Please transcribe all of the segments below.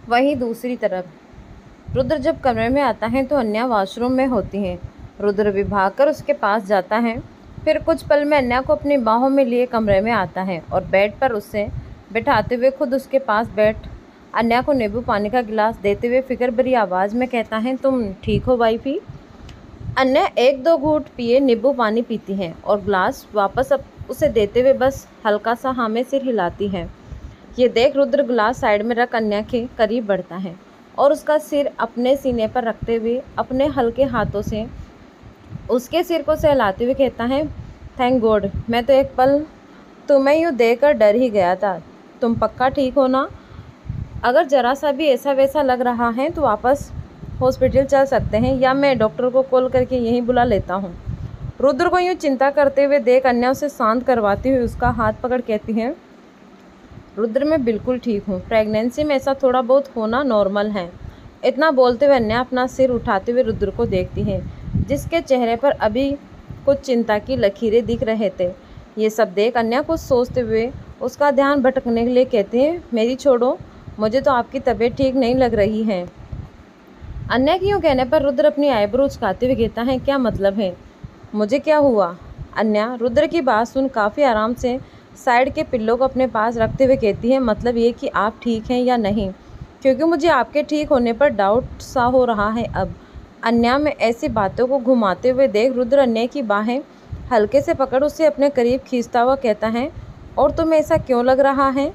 वहीं दूसरी तरफ रुद्र जब कमरे में आता है तो अन्या वॉशरूम में होती है। रुद्र भी भागकर उसके पास जाता है। फिर कुछ पल में अन्या को अपनी बाहों में लिए कमरे में आता है और बेड पर उसे बिठाते हुए खुद उसके पास बैठ अन्या को नींबू पानी का गिलास देते हुए फिक्र भरी आवाज़ में कहता है, तुम ठीक हो वाइफी? अन्या एक दो घूंट पिए नींबू पानी पीती है और ग्लास वापस उसे देते हुए बस हल्का सा हाँ में सिर हिलाती है। ये देख रुद्र गिलास साइड में रख अन्या के करीब बढ़ता है और उसका सिर अपने सीने पर रखते हुए अपने हल्के हाथों से उसके सिर को सहलाते हुए कहता है, थैंक गॉड, मैं तो एक पल तुम्हें यूँ देखकर डर ही गया था। तुम पक्का ठीक हो ना? अगर ज़रा सा भी ऐसा वैसा लग रहा है तो वापस हॉस्पिटल चल सकते हैं या मैं डॉक्टर को कॉल करके यहीं बुला लेता हूँ। रुद्र को यूँ चिंता करते हुए देख अन्या उसे शांत करवाती हुई उसका हाथ पकड़ कहती है, रुद्र मैं बिल्कुल ठीक हूँ। प्रेगनेंसी में ऐसा थोड़ा बहुत होना नॉर्मल है। इतना बोलते हुए अन्या अपना सिर उठाते हुए रुद्र को देखती है जिसके चेहरे पर अभी कुछ चिंता की लकीरें दिख रहे थे। ये सब देख अन्या कुछ सोचते हुए उसका ध्यान भटकने के लिए कहती है, मेरी छोड़ो, मुझे तो आपकी तबीयत ठीक नहीं लग रही है। अन्या की यूँ कहने पर रुद्र अपनी आईब्रो उचकाते हुए कहता है, क्या मतलब है? मुझे क्या हुआ? अन्या रुद्र की बात सुन काफ़ी आराम से साइड के पिल्लों को अपने पास रखते हुए कहती है, मतलब ये कि आप ठीक हैं या नहीं, क्योंकि मुझे आपके ठीक होने पर डाउट सा हो रहा है अब। अन्या में ऐसी बातों को घुमाते हुए देख रुद्र अन्या की बाहें हल्के से पकड़ उसे अपने करीब खींचता हुआ कहता है, और तुम्हें ऐसा क्यों लग रहा है?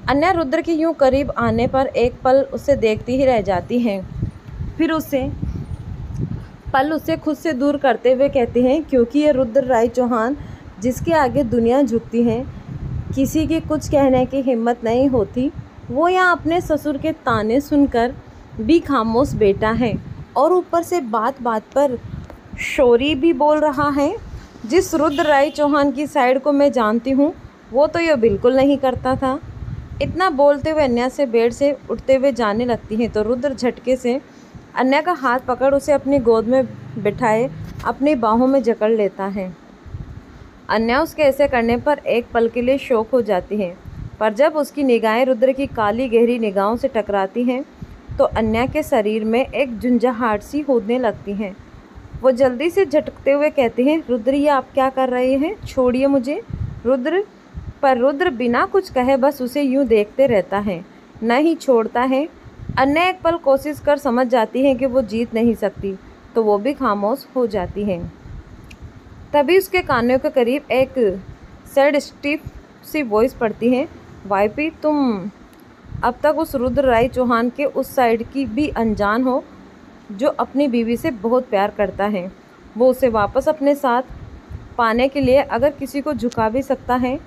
अन्या रुद्र के यूं करीब आने पर एक पल उसे देखती ही रह जाती है, फिर उसे खुद से दूर करते हुए कहती हैं, क्योंकि ये रुद्र राय चौहान जिसके आगे दुनिया झुकती है, किसी की कुछ कहने की हिम्मत नहीं होती, वो यहाँ अपने ससुर के ताने सुनकर भी खामोश बैठा है और ऊपर से बात बात पर शोरी भी बोल रहा है। जिस रुद्र राय चौहान की साइड को मैं जानती हूँ वो तो ये बिल्कुल नहीं करता था। इतना बोलते हुए अन्या से बेड से उठते हुए जाने लगती है तो रुद्र झटके से अन्या का हाथ पकड़ उसे अपनी गोद में बिठाए अपनी बाहों में जकड़ लेता है। अन्या उसके ऐसे करने पर एक पल के लिए शौक हो जाती है, पर जब उसकी निगाहें रुद्र की काली गहरी निगाहों से टकराती हैं तो अन्या के शरीर में एक झुंझाहट सी होने लगती है। वो जल्दी से झटकते हुए कहती हैं, रुद्र ये आप क्या कर रहे हैं? छोड़िए मुझे। रुद्र बिना कुछ कहे बस उसे यूं देखते रहता है, न ही छोड़ता है। अन्या एक पल कोशिश कर समझ जाती है कि वो जीत नहीं सकती तो वो भी खामोश हो जाती है। तभी उसके कानों के करीब एक सैड स्टिफ सी वॉइस पड़ती है, वाइपी तुम अब तक उस रुद्र राय चौहान के उस साइड की भी अनजान हो जो अपनी बीवी से बहुत प्यार करता है। वो उसे वापस अपने साथ पाने के लिए अगर किसी को झुका भी सकता है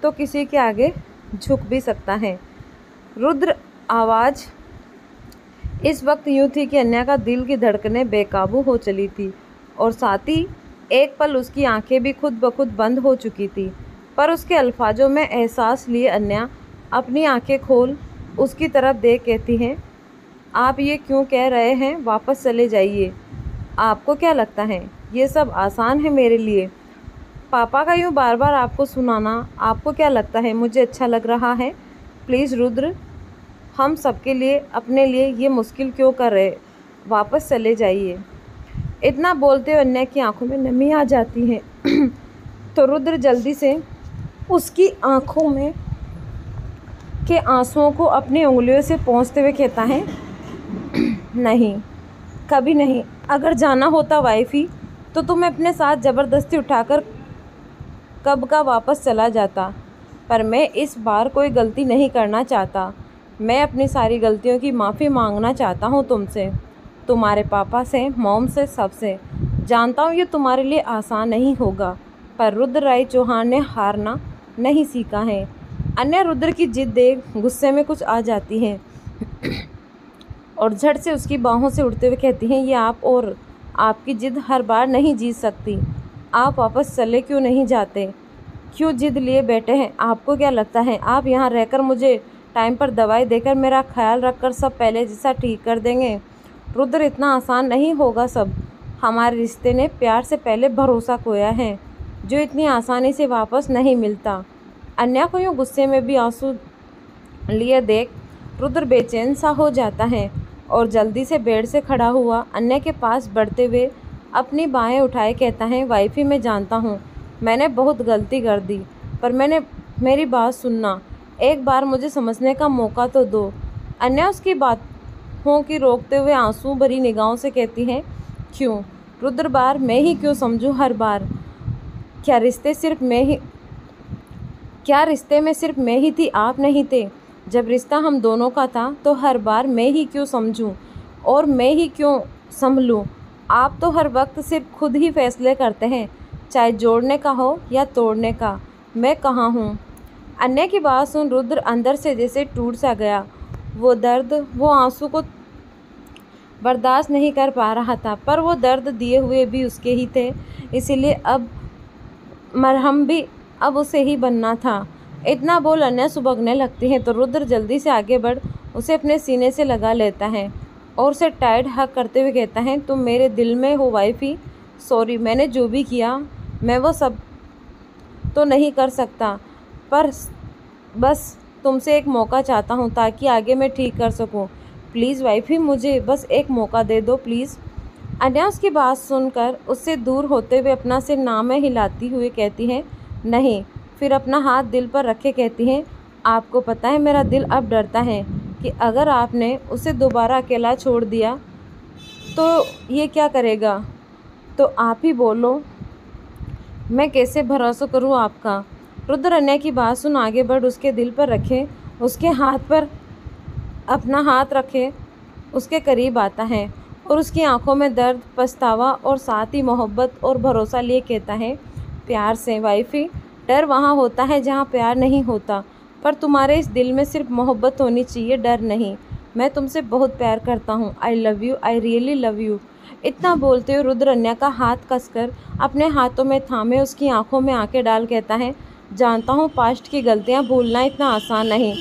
तो किसी के आगे झुक भी सकता है। रुद्र आवाज़ इस वक्त यूँ थी कि अन्या का दिल की धड़कनें बेकाबू हो चली थी और साथ ही एक पल उसकी आंखें भी खुद ब खुद बंद हो चुकी थी। पर उसके अल्फाजों में एहसास लिए अन्या अपनी आंखें खोल उसकी तरफ देख कहती हैं, आप ये क्यों कह रहे हैं? वापस चले जाइए। आपको क्या लगता है ये सब आसान है मेरे लिए? पापा का यूँ बार बार आपको सुनाना आपको क्या लगता है मुझे अच्छा लग रहा है? प्लीज़ रुद्र, हम सबके लिए अपने लिए ये मुश्किल क्यों कर रहे? वापस चले जाइए। इतना बोलते हुए अन्या की आंखों में नमी आ जाती है तो रुद्र जल्दी से उसकी आंखों में के आंसुओं को अपनी उंगलियों से पोंछते हुए कहता है, नहीं, कभी नहीं। अगर जाना होता वाइफी तो तुम्हें अपने साथ ज़बरदस्ती उठाकर कब का वापस चला जाता, पर मैं इस बार कोई गलती नहीं करना चाहता। मैं अपनी सारी गलतियों की माफ़ी मांगना चाहता हूँ तुमसे, तुम्हारे पापा से, मॉम से, सबसे। जानता हूँ ये तुम्हारे लिए आसान नहीं होगा, पर रुद्र राय चौहान ने हारना नहीं सीखा है। अन्या रुद्र की जिद देख गुस्से में कुछ आ जाती है और झट से उसकी बाहों से उड़ते हुए कहती हैं, ये आप और आपकी जिद हर बार नहीं जीत सकती। आप वापस चले क्यों नहीं जाते? क्यों जिद लिए बैठे हैं? आपको क्या लगता है आप यहाँ रहकर मुझे टाइम पर दवाई देकर मेरा ख्याल रखकर सब पहले जैसा ठीक कर देंगे? रुद्र इतना आसान नहीं होगा सब। हमारे रिश्ते ने प्यार से पहले भरोसा खोया है जो इतनी आसानी से वापस नहीं मिलता। अन्या को यूँ गुस्से में भी आंसू लिए देख रुद्र बेचैन सा हो जाता है और जल्दी से बेड से खड़ा हुआ अन्य के पास बढ़ते हुए अपनी बाहें उठाए कहता है, वाइफी मैं जानता हूँ मैंने बहुत गलती कर दी, पर मेरी बात सुनना, एक बार मुझे समझने का मौका तो दो। अन्य उसकी बातों की रोकते हुए आंसू भरी निगाहों से कहती है, क्यों रुद्र, बार मैं ही क्यों समझूं हर बार? क्या रिश्ते में सिर्फ मैं ही थी, आप नहीं थे? जब रिश्ता हम दोनों का था तो हर बार मैं ही क्यों समझूं और मैं ही क्यों संभलूं? आप तो हर वक्त सिर्फ खुद ही फैसले करते हैं, चाहे जोड़ने का हो या तोड़ने का। मैं कहाँ हूँ? अन्य की बात सुन रुद्र अंदर से जैसे टूट सा गया। वो दर्द, वो आंसू को बर्दाश्त नहीं कर पा रहा था, पर वो दर्द दिए हुए भी उसके ही थे, इसीलिए अब मरहम भी अब उसे ही बनना था। इतना बोल अन्य सुबकने लगती है तो रुद्र जल्दी से आगे बढ़ उसे अपने सीने से लगा लेता है और उसे टाइट हग करते हुए कहता है, तुम मेरे दिल में हो वाइफी। सॉरी, मैंने जो भी किया मैं वो सब तो नहीं कर सकता, पर बस तुमसे एक मौका चाहता हूँ ताकि आगे मैं ठीक कर सकूँ। प्लीज़ वाइफी, मुझे बस एक मौका दे दो प्लीज़। अन्या उसकी बात सुनकर उससे दूर होते हुए अपना सिर नामे हिलाती हुई कहती है, नहीं। फिर अपना हाथ दिल पर रखे कहती है, आपको पता है मेरा दिल अब डरता है कि अगर आपने उसे दोबारा अकेला छोड़ दिया तो ये क्या करेगा? तो आप ही बोलो, मैं कैसे भरोसा करूँ आपका? रुद्र अन्य की बात सुन आगे बढ़ उसके दिल पर रखे, उसके हाथ पर अपना हाथ रखे उसके करीब आता है और उसकी आंखों में दर्द, पछतावा और साथ ही मोहब्बत और भरोसा लिए कहता है, प्यार से वाइफी। डर वहाँ होता है जहाँ प्यार नहीं होता, पर तुम्हारे इस दिल में सिर्फ मोहब्बत होनी चाहिए, डर नहीं। मैं तुमसे बहुत प्यार करता हूँ। I love you, I really love you. इतना बोलते हुए रुद्र अन्या का हाथ कसकर अपने हाथों में थामे उसकी आंखों में आंखें डाल कहता है, जानता हूँ पास्ट की गलतियाँ भूलना इतना आसान नहीं,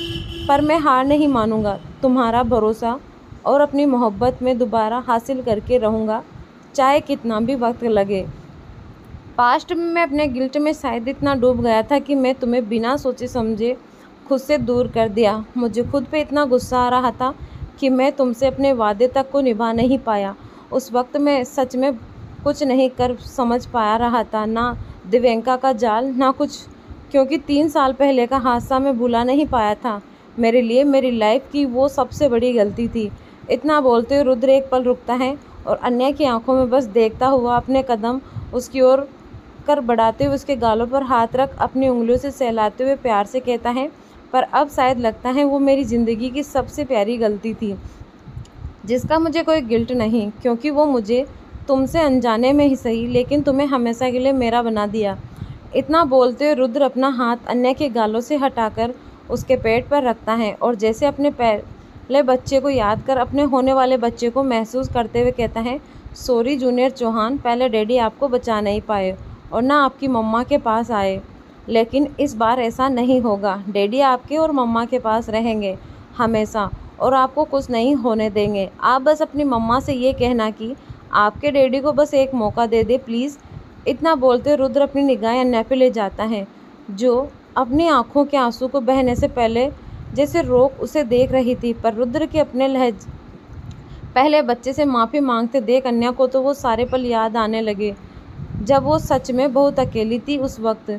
पर मैं हार नहीं मानूंगा। तुम्हारा भरोसा और अपनी मोहब्बत में दोबारा हासिल करके रहूँगा, चाहे कितना भी वक्त लगे। पास्ट में मैं अपने गिल्ट में शायद इतना डूब गया था कि मैं तुम्हें बिना सोचे समझे खुद से दूर कर दिया। मुझे खुद पे इतना गुस्सा आ रहा था कि मैं तुमसे अपने वादे तक को निभा नहीं पाया। उस वक्त मैं सच में कुछ नहीं कर समझ पा रहा था, ना दिव्यंका का जाल, ना कुछ, क्योंकि 3 साल पहले का हादसा मैं भुला नहीं पाया था। मेरे लिए मेरी लाइफ की वो सबसे बड़ी गलती थी। इतना बोलते हुए रुद्र एक पल रुकता है और अन्य की आंखों में बस देखता हुआ अपने कदम उसकी ओर कर बढ़ाते हुए उसके गालों पर हाथ रख अपनी उंगलियों से सहलाते हुए प्यार से कहता है, पर अब शायद लगता है वो मेरी ज़िंदगी की सबसे प्यारी गलती थी, जिसका मुझे कोई गिल्ट नहीं, क्योंकि वो मुझे तुमसे अनजाने में ही सही लेकिन तुम्हें हमेशा के लिए मेरा बना दिया। इतना बोलते हुए रुद्र अपना हाथ अन्य के गालों से हटाकर उसके पेट पर रखता है और जैसे अपने पहले बच्चे को याद कर अपने होने वाले बच्चे को महसूस करते हुए कहता है, सॉरी जूनियर चौहान, पहले डैडी आपको बचा नहीं पाए और ना आपकी मम्मा के पास आए, लेकिन इस बार ऐसा नहीं होगा। डैडी आपके और मम्मा के पास रहेंगे हमेशा और आपको कुछ नहीं होने देंगे। आप बस अपनी मम्मा से ये कहना कि आपके डैडी को बस एक मौका दे दे प्लीज़। इतना बोलते रुद्र अपनी निगाहें अन्य पे ले जाता है, जो अपनी आंखों के आंसू को बहने से पहले जैसे रोक उसे देख रही थी, पर रुद्र के अपने पहले बच्चे से माफ़ी मांगते देख अन्या को तो वो सारे पल याद आने लगे जब वो सच में बहुत अकेली थी। उस वक्त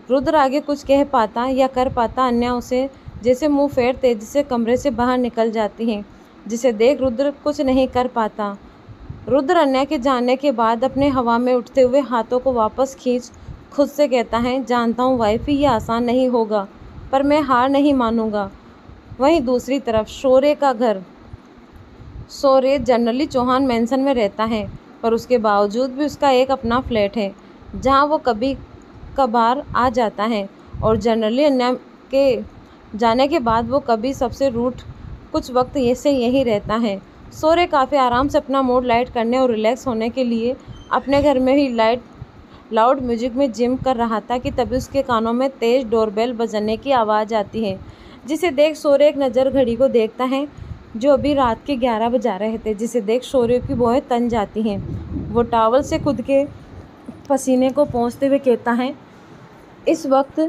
रुद्र आगे कुछ कह पाता या कर पाता, अन्या उसे जैसे मुंह फेर तेजी से कमरे से बाहर निकल जाती हैं, जिसे देख रुद्र कुछ नहीं कर पाता। रुद्र अन्या के जाने के बाद अपने हवा में उठते हुए हाथों को वापस खींच खुद से कहता है, जानता हूँ वाइफी ये आसान नहीं होगा, पर मैं हार नहीं मानूंगा। वहीं दूसरी तरफ शौर्य का घर, शौर्य जनरली चौहान मेंशन में रहता है, पर उसके बावजूद भी उसका एक अपना फ्लैट है जहाँ वो कभी कभार आ जाता है और जनरली अन्य के जाने के बाद वो कभी सबसे रूठ कुछ वक्त ऐसे यही रहता है। शौर्य काफ़ी आराम से अपना मूड लाइट करने और रिलैक्स होने के लिए अपने घर में ही लाउड म्यूजिक में जिम कर रहा था कि तभी उसके कानों में तेज डोरबेल बजने की आवाज़ आती है, जिसे देख शौर्य एक नज़र घड़ी को देखता है जो अभी रात के 11 बजा रहे थे, जिसे देख शौर्य की भौहें तन जाती हैं। वो टॉवल से खुद के पसीने को पोंछते हुए कहता है, इस वक्त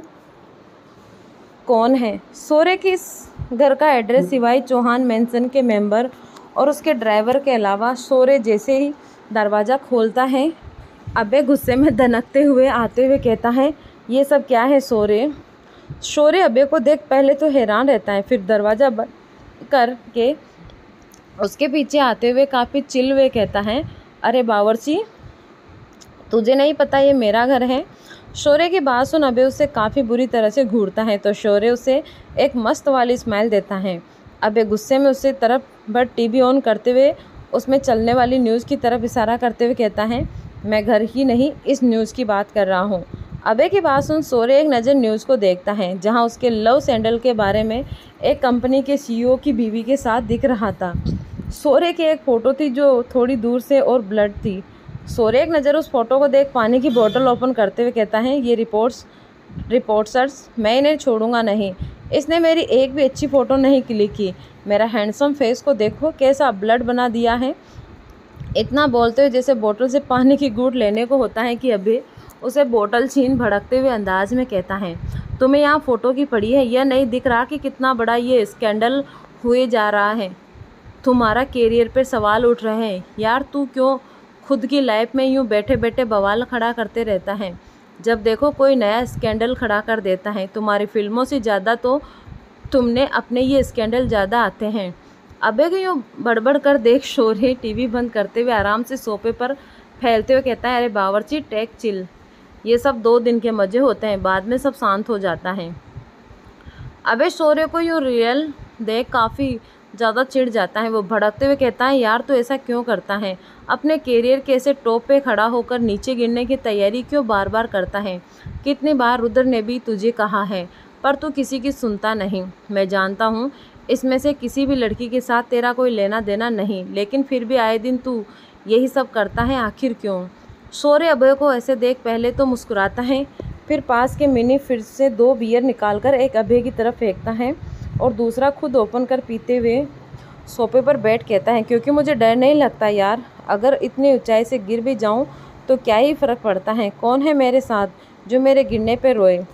कौन है? शौर्य की इस घर का एड्रेस सिवाय चौहान मेंशन के मेंबर और उसके ड्राइवर के अलावा शौर्य जैसे ही दरवाज़ा खोलता है, अबे गुस्से में दनकते हुए आते हुए कहता है, ये सब क्या है शौर्य? शौर्य अबे को देख पहले तो हैरान रहता है, फिर दरवाज़ा बंद करके उसके पीछे आते हुए काफ़ी चिल हुए कहता है, अरे बावर्ची, तुझे नहीं पता ये मेरा घर है? शौर्य की बात सुन अबे उसे काफ़ी बुरी तरह से घूरता है, तो शौर्य उसे एक मस्त वाली स्माइल देता है। अबे गुस्से में उससे तरफ बट टीवी ऑन करते हुए उसमें चलने वाली न्यूज़ की तरफ इशारा करते हुए कहता है, मैं घर ही नहीं इस न्यूज़ की बात कर रहा हूँ। अबे की बात सुन शौर्य एक नज़र न्यूज़ को देखता है, जहाँ उसके लव सैंडल के बारे में एक कंपनी के CEO की बीवी के साथ दिख रहा था। शौर्य की एक फ़ोटो थी जो थोड़ी दूर से और ब्लड थी। शौर्य एक नज़र उस फोटो को देख पानी की बोतल ओपन करते हुए कहता है, ये रिपोर्टर्स मैं इन्हें छोड़ूंगा नहीं। इसने मेरी एक भी अच्छी फ़ोटो नहीं क्लिक की। मेरा हैंडसम फेस को देखो कैसा ब्लड बना दिया है। इतना बोलते हुए जैसे बोतल से पानी की घूंट लेने को होता है कि अभी उसे बोतल छीन भड़कते हुए अंदाज में कहता है, तुम्हें यहाँ फ़ोटो की पड़ी है, यह नहीं दिख रहा कि कितना बड़ा ये स्कैंडल हुए जा रहा है। तुम्हारा कैरियर पर सवाल उठ रहे हैं यार, तू क्यों खुद की लाइफ में यूँ बैठे बैठे बवाल खड़ा करते रहता है? जब देखो कोई नया स्कैंडल खड़ा कर देता है। तुम्हारी फिल्मों से ज़्यादा तो तुमने अपने ये स्कैंडल ज़्यादा आते हैं। अबे को यूँ बड़बड़ कर देख शौर्य टीवी बंद करते हुए आराम से सोफे पर फैलते हुए कहता है, अरे बावर्ची टेक चिल, ये सब 2 दिन के मज़े होते हैं, बाद में सब शांत हो जाता है। अबे शौर्य को यूँ रियल देख काफ़ी ज़्यादा चिढ़ जाता है। वो भड़कते हुए कहता है, यार तो ऐसा क्यों करता है? अपने कैरियर के ऐसे टॉप पे खड़ा होकर नीचे गिरने की तैयारी क्यों बार बार करता है? कितनी बार रुद्र ने भी तुझे कहा है, पर तू किसी की सुनता नहीं। मैं जानता हूँ इसमें से किसी भी लड़की के साथ तेरा कोई लेना देना नहीं, लेकिन फिर भी आए दिन तू यही सब करता है, आखिर क्यों? शौर्य अभय को ऐसे देख पहले तो मुस्कुराता है, फिर पास के मिनी फ्रिज से 2 बियर निकालकर एक अभय की तरफ फेंकता है और दूसरा खुद ओपन कर पीते हुए सोफे पर बैठ कहता है, क्योंकि मुझे डर नहीं लगता यार, अगर इतनी ऊंचाई से गिर भी जाऊं तो क्या ही फ़र्क पड़ता है? कौन है मेरे साथ जो मेरे गिरने पर रोए?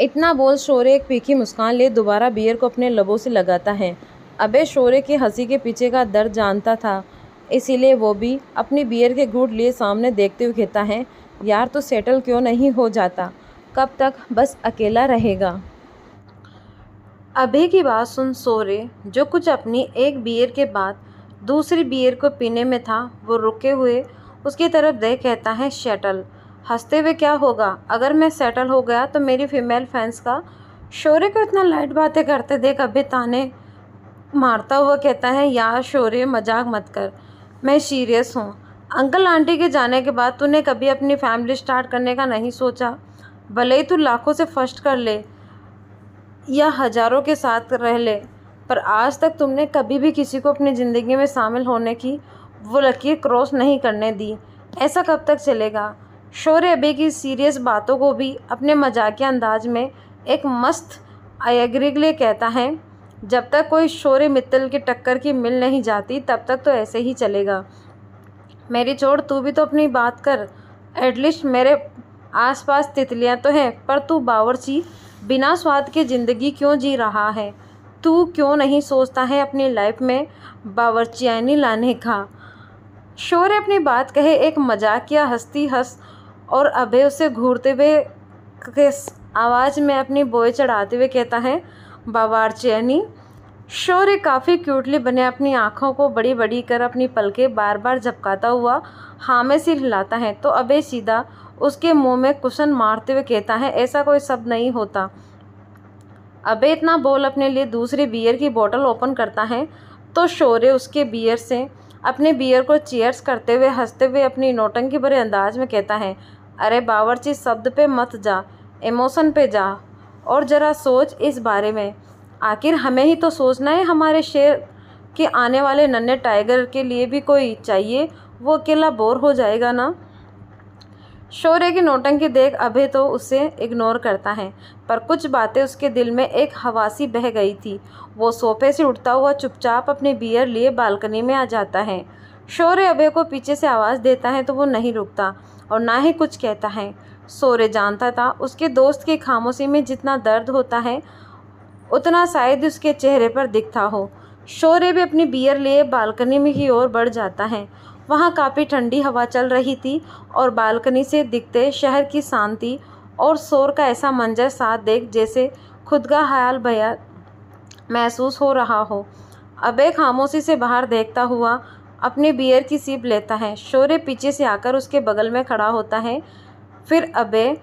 इतना बोल शौर्य एक तीखी मुस्कान ले दोबारा बियर को अपने लबों से लगाता है। अबे शौर्य की हंसी के पीछे का दर्द जानता था, इसीलिए वो भी अपनी बियर के घूंट लिए सामने देखते हुए कहता है, यार तो सेटल क्यों नहीं हो जाता? कब तक बस अकेला रहेगा? अभय की बात सुन शौर्य, जो कुछ अपनी एक बियर के बाद दूसरी बियर को पीने में था, वो रुके हुए उसकी तरफ देख कहता है, सेटल? हंसते हुए क्या होगा? अगर मैं सेटल हो गया तो मेरी फीमेल फैंस का? शौर्य को इतना लाइट बातें करते देख अभय ताने मारता हुआ कहता है, यार शौर्य मजाक मत कर, मैं सीरियस हूँ। अंकल आंटी के जाने के बाद तूने कभी अपनी फैमिली स्टार्ट करने का नहीं सोचा? भले ही तू लाखों से फर्स्ट कर ले या हज़ारों के साथ रह ले, पर आज तक तुमने कभी भी किसी को अपनी ज़िंदगी में शामिल होने की वो लकीर क्रॉस नहीं करने दी। ऐसा कब तक चलेगा? शौर्य अभय की सीरियस बातों को भी अपने मजाकिया अंदाज में एक मस्त आई एग्री के लिए कहता है, जब तक कोई शौर्य मित्तल की टक्कर की मिल नहीं जाती तब तक तो ऐसे ही चलेगा। मेरी छोड़, तू भी तो अपनी बात कर। एटलीस्ट मेरे आसपास तितलियां तो हैं, पर तू बावर्ची बिना स्वाद के ज़िंदगी क्यों जी रहा है? तू क्यों नहीं सोचता है अपनी लाइफ में बावर्चियानी लाने का? शौर्य अपनी बात कहे एक मजाकिया हंसती हंस और अभय उसे घूरते हुए आवाज़ में अपनी बोए चढ़ाते हुए कहता है, बावर्चियानी। शौर्य काफ़ी क्यूटली बने अपनी आँखों को बड़ी बड़ी कर अपनी पलकें बार बार झपकाता हुआ हाँ में सिर हिलाता है, तो अभय सीधा उसके मुंह में कुशन मारते हुए कहता है, ऐसा कोई शब्द नहीं होता। अभय इतना बोल अपने लिए दूसरी बियर की बोतल ओपन करता है, तो शौर्य उसके बियर से अपने बियर को चीयर्स करते हुए हंसते हुए अपनी नौटंकी भरे अंदाज में कहता है, अरे बावर्ची शब्द पे मत जा, इमोशन पे जा और ज़रा सोच इस बारे में। आखिर हमें ही तो सोचना है, हमारे शेर के आने वाले नन्हे टाइगर के लिए भी कोई चाहिए, वो अकेला बोर हो जाएगा ना। शौर्य की नौटंकी देख अभय तो उसे इग्नोर करता है, पर कुछ बातें उसके दिल में एक हवासी बह गई थी। वो सोफे से उठता हुआ चुपचाप अपनी बियर लिए बालकनी में आ जाता है। शौर्य अभय को पीछे से आवाज़ देता है तो वो नहीं रुकता और ना ही कुछ कहता है। शौर्य जानता था उसके दोस्त की खामोशी में जितना दर्द होता है उतना शायद उसके चेहरे पर दिखता हो। शौर्य भी अपनी बियर लिए बालकनी में की ओर बढ़ जाता है। वहाँ काफ़ी ठंडी हवा चल रही थी और बालकनी से दिखते शहर की शांति और शोर का ऐसा मंजर साथ देख जैसे खुद का ख्याल भया महसूस हो रहा हो। अबे खामोशी से बाहर देखता हुआ अपनी बियर की सीप लेता है। शौर्य पीछे से आकर उसके बगल में खड़ा होता है, फिर अबे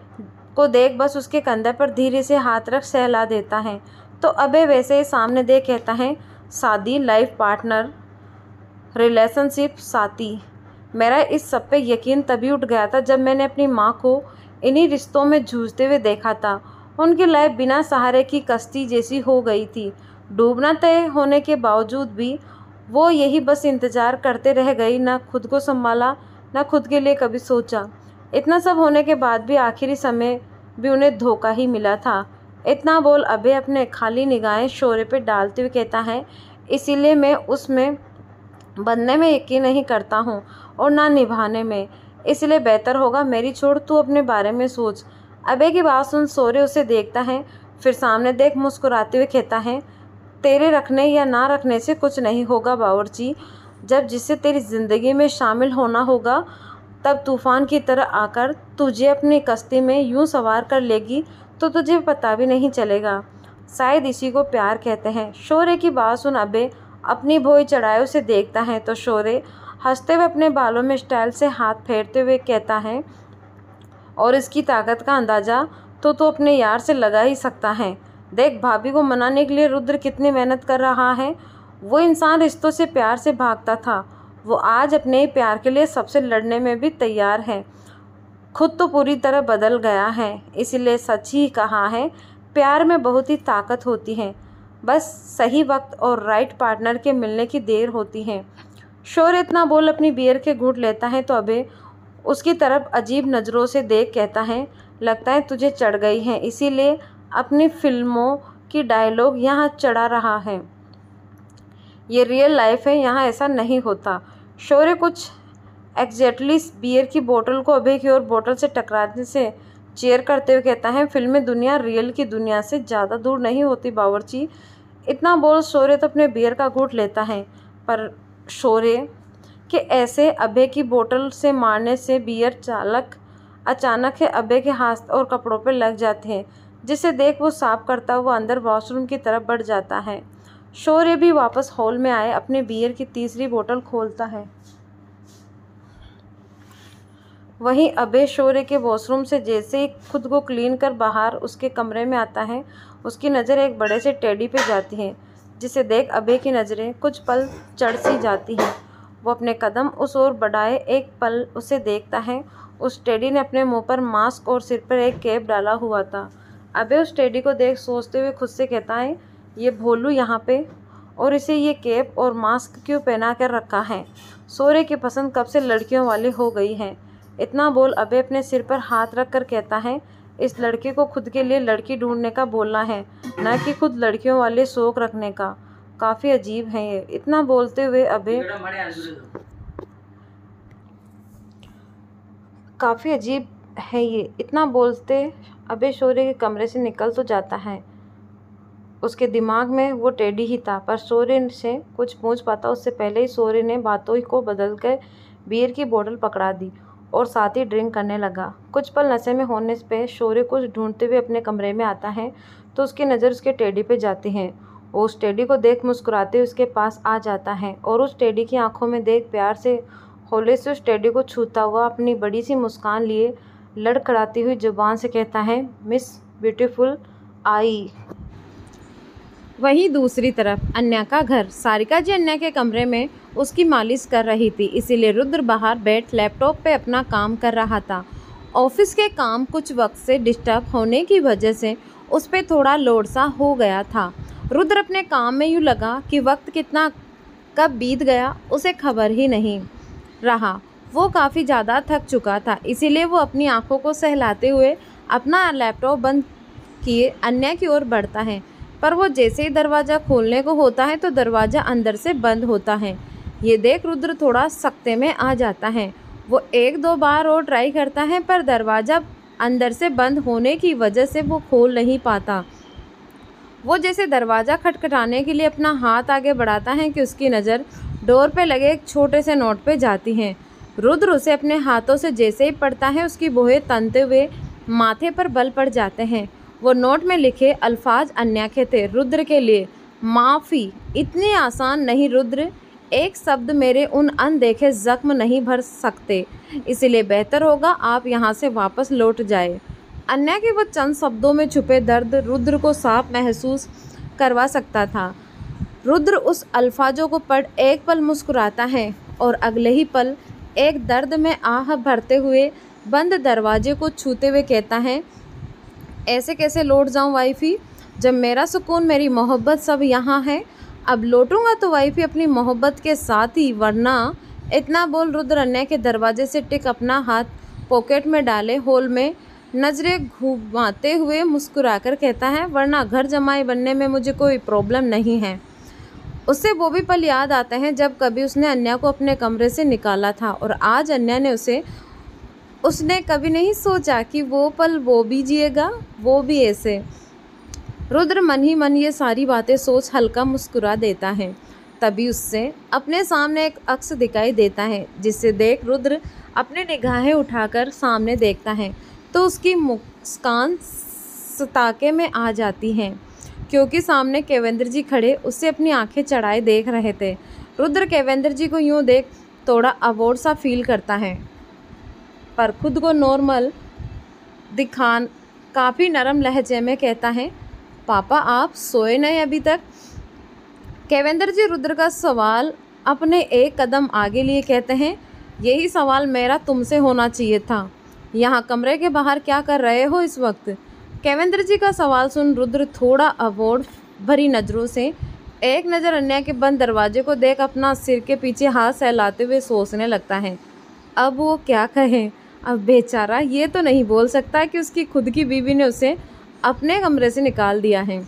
को देख बस उसके कंधे पर धीरे से हाथ रख सहला देता है। तो अबे वैसे ही सामने देख कहता है, शादी, लाइफ पार्टनर, रिलेशनशिप, साथी। मेरा इस सब पे यकीन तभी उठ गया था जब मैंने अपनी माँ को इन्हीं रिश्तों में जूझते हुए देखा था। उनकी लाइफ बिना सहारे की कश्ती जैसी हो गई थी। डूबना तय होने के बावजूद भी वो यही बस इंतज़ार करते रह गई, ना खुद को संभाला, ना खुद के लिए कभी सोचा। इतना सब होने के बाद भी आखिरी समय भी उन्हें धोखा ही मिला था। इतना बोल अबे अपने खाली निगाहें शौर्य पे डालते हुए कहता है, इसीलिए मैं उसमें बनने में यकीन नहीं करता हूँ और ना निभाने में। इसलिए बेहतर होगा मेरी छोड़, तू अपने बारे में सोच। अबे की बात सुन शौर्य उसे देखता है, फिर सामने देख मुस्कुराते हुए कहता है, तेरे रखने या ना रखने से कुछ नहीं होगा बावर्ची। जब जिससे तेरी ज़िंदगी में शामिल होना होगा तब तूफ़ान की तरह आकर तुझे अपनी कश्ती में यूं सवार कर लेगी तो तुझे पता भी नहीं चलेगा। शायद इसी को प्यार कहते हैं। शौर्य की बात सुन अबे अपनी भौई चढ़ाए उसे देखता है तो शौर्य हंसते हुए अपने बालों में स्टाइल से हाथ फेरते हुए कहता है, और इसकी ताकत का अंदाज़ा तो अपने यार से लगा ही सकता है। देख भाभी को मनाने के लिए रुद्र कितनी मेहनत कर रहा है। वो इंसान रिश्तों से प्यार से भागता था, वो आज अपने ही प्यार के लिए सबसे लड़ने में भी तैयार है। खुद तो पूरी तरह बदल गया है। इसलिए सच ही कहा है, प्यार में बहुत ही ताकत होती है, बस सही वक्त और राइट पार्टनर के मिलने की देर होती है। शौर्य इतना बोल अपनी बियर के घूंट लेता है तो अबे उसकी तरफ अजीब नज़रों से देख कहता है, लगता है तुझे चढ़ गई है, इसीलिए अपनी फिल्मों की डायलॉग यहाँ चढ़ा रहा है। ये रियल लाइफ है, यहाँ ऐसा नहीं होता। शौर्य कुछ एग्जैक्टली बियर की बोतल को अभय की ओर बोतल से टकराने से चेयर करते हुए कहता है, फिल्मी दुनिया रियल की दुनिया से ज़्यादा दूर नहीं होती बावर्ची। इतना बोल शौर्य तो अपने बियर का घूंट लेता है, पर शौर्य के ऐसे अभय की बोतल से मारने से बियर चालक अचानक है अभय के हाथ और कपड़ों पर लग जाते हैं, जिसे देख वो साफ करता हुआ अंदर वॉशरूम की तरफ बढ़ जाता है। शौर्य भी वापस हॉल में आए अपने बियर की तीसरी बोतल खोलता है। वहीं अभय शौर्य के वॉशरूम से जैसे ही खुद को क्लीन कर बाहर उसके कमरे में आता है, उसकी नज़र एक बड़े से टेडी पे जाती है, जिसे देख अभय की नज़रें कुछ पल चढ़ सी जाती हैं। वो अपने कदम उस ओर बढ़ाए एक पल उसे देखता है। उस टेडी ने अपने मुंह पर मास्क और सिर पर एक कैप डाला हुआ था। अभय उस टेडी को देख सोचते हुए खुद से कहता है, ये भोलू यहाँ पे, और इसे ये कैप और मास्क क्यों पहना कर रखा है। शौर्य की पसंद कब से लड़कियों वाली हो गई है। इतना बोल अभय अपने सिर पर हाथ रख कर कहता है, इस लड़के को खुद के लिए लड़की ढूंढने का बोलना है, न कि खुद लड़कियों वाले शौक रखने का। काफ़ी अजीब है ये। इतना बोलते हुए अभय काफ़ी अजीब है ये। इतना बोलते अभय शौर्य के कमरे से निकल तो जाता है। उसके दिमाग में वो टेडी ही था, पर शौर्य से कुछ पूछ पाता उससे पहले ही शौर्य ने बातों को बदल कर बियर की बोतल पकड़ा दी और साथ ही ड्रिंक करने लगा। कुछ पल नशे में होने पे शौर्य कुछ ढूंढते हुए अपने कमरे में आता है तो उसकी नज़र उसके टेडी पे जाती है। वो उस टेडी को देख मुस्कुराते हुए उसके पास आ जाता है और उस टेडी की आंखों में देख प्यार से हौले से उस टेडी को छूता हुआ अपनी बड़ी सी मुस्कान लिए लड़खड़ाती हुई जुबान से कहता है, मिस ब्यूटीफुल आई। वहीं दूसरी तरफ अन्या का घर। सारिका जी अन्या के कमरे में उसकी मालिश कर रही थी, इसीलिए रुद्र बाहर बैठ लैपटॉप पे अपना काम कर रहा था। ऑफिस के काम कुछ वक्त से डिस्टर्ब होने की वजह से उस पर थोड़ा लोड सा हो गया था। रुद्र अपने काम में यूँ लगा कि वक्त कितना कब बीत गया उसे खबर ही नहीं रहा। वो काफ़ी ज़्यादा थक चुका था, इसीलिए वो अपनी आंखों को सहलाते हुए अपना लैपटॉप बंद किए अन्या की ओर बढ़ता है, पर वो जैसे ही दरवाज़ा खोलने को होता है तो दरवाज़ा अंदर से बंद होता है। ये देख रुद्र थोड़ा सख्ते में आ जाता है। वो एक दो बार और ट्राई करता है, पर दरवाज़ा अंदर से बंद होने की वजह से वो खोल नहीं पाता। वो जैसे दरवाज़ा खटखटाने के लिए अपना हाथ आगे बढ़ाता है कि उसकी नज़र डोर पे लगे एक छोटे से नोट पे जाती है। रुद्र उसे अपने हाथों से जैसे ही पढ़ता है उसकी भौहें तनते हुए माथे पर बल पड़ जाते हैं। वो नोट में लिखे अल्फाज अन्या के थे, रुद्र के लिए। माफ़ी इतनी आसान नहीं रुद्र, एक शब्द मेरे उन अनदेखे जख्म नहीं भर सकते, इसलिए बेहतर होगा आप यहाँ से वापस लौट जाए। अन्या के वो चंद शब्दों में छुपे दर्द रुद्र को साफ महसूस करवा सकता था। रुद्र उस अल्फाजों को पढ़ एक पल मुस्कुराता है और अगले ही पल एक दर्द में आह भरते हुए बंद दरवाजे को छूते हुए कहता है, ऐसे कैसे लौट जाऊं वाइफी, जब मेरा सुकून मेरी मोहब्बत सब यहाँ है। अब लौटूंगा तो वाइफी अपनी मोहब्बत के साथ ही, वरना। इतना बोल रुद्र अन्या के दरवाजे से टिक अपना हाथ पॉकेट में डाले होल में नज़रें घुमाते हुए मुस्कुराकर कहता है, वरना घर जमाई बनने में मुझे कोई प्रॉब्लम नहीं है। उससे वो भी पल याद आते हैं जब कभी उसने अन्या को अपने कमरे से निकाला था और आज अन्या ने उसने कभी नहीं सोचा कि वो पल वो भी जिएगा, वो भी ऐसे। रुद्र मन ही मन ये सारी बातें सोच हल्का मुस्कुरा देता है। तभी उससे अपने सामने एक अक्स दिखाई देता है, जिससे देख रुद्र अपनी निगाहें उठाकर सामने देखता है तो उसकी मुस्कान सताके में आ जाती है, क्योंकि सामने केवेंद्र जी खड़े उससे अपनी आंखें चढ़ाए देख रहे थे। रुद्र केवेंद्र जी को यूं देख थोड़ा अवॉर्ड सा फील करता है, पर खुद को नॉर्मल दिखान काफ़ी नरम लहजे में कहता है, पापा आप सोए नहीं अभी तक। केवेंद्र जी रुद्र का सवाल अपने एक कदम आगे लिए कहते हैं, यही सवाल मेरा तुमसे होना चाहिए था, यहाँ कमरे के बाहर क्या कर रहे हो इस वक्त। केवेंद्र जी का सवाल सुन रुद्र थोड़ा अवॉर्ड भरी नज़रों से एक नज़र अन्या के बंद दरवाजे को देख अपना सिर के पीछे हाथ सहलाते हुए सोचने लगता है, अब वो क्या कहें। अब बेचारा ये तो नहीं बोल सकता कि उसकी खुद की बीवी ने उसे अपने कमरे से निकाल दिया है।